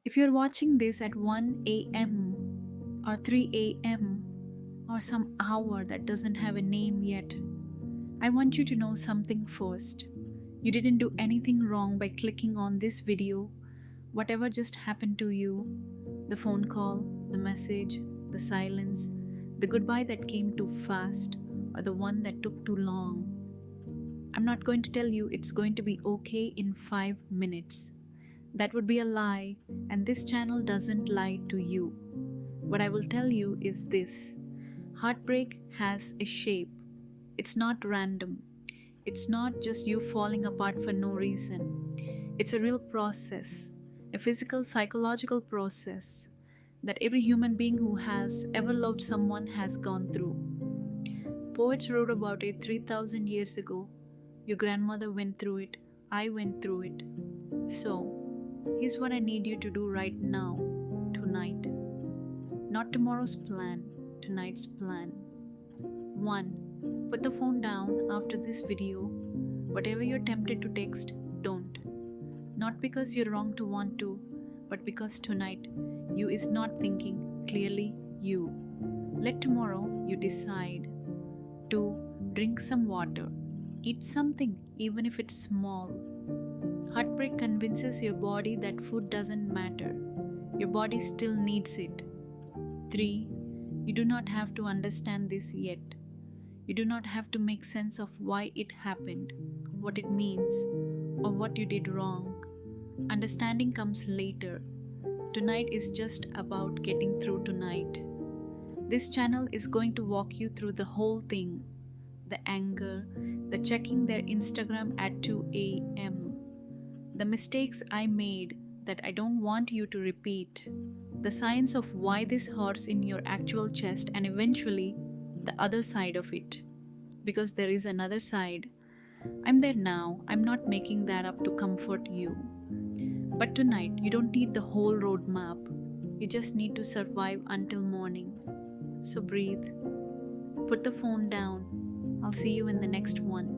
If you're watching this at 1 a.m. or 3 a.m. or some hour that doesn't have a name yet, I want you to know something first. You didn't do anything wrong by clicking on this video. Whatever just happened to you, the phone call, the message, the silence, the goodbye that came too fast, or the one that took too long, I'm not going to tell you it's going to be okay in 5 minutes. That would be a lie, and this channel doesn't lie to you. What I will tell you is this: heartbreak has a shape. It's not random. It's not just you falling apart for no reason. It's a real process, a physical, psychological process that every human being who has ever loved someone has gone through. Poets wrote about it 3,000 years ago. Your grandmother went through it. I went through it. So, here's what I need you to do right now, tonight. Not tomorrow's plan, tonight's plan. 1. Put the phone down after this video. Whatever you're tempted to text, don't. Not because you're wrong to want to, but because tonight you is not thinking clearly you. Let tomorrow you decide. 2. Drink some water. Eat something, even if it's small. Heartbreak convinces your body that food doesn't matter. Your body still needs it. 3. You do not have to understand this yet. You do not have to make sense of why it happened, what it means, or what you did wrong. Understanding comes later. Tonight is just about getting through tonight. This channel is going to walk you through the whole thing. The anger, the checking their Instagram at 2 a.m., the mistakes I made that I don't want you to repeat, the signs of why this hurts in your actual chest, and eventually the other side of it. Because there is another side. I'm there now. I'm not making that up to comfort you. But tonight, you don't need the whole roadmap. You just need to survive until morning. So breathe. Put the phone down. I'll see you in the next one.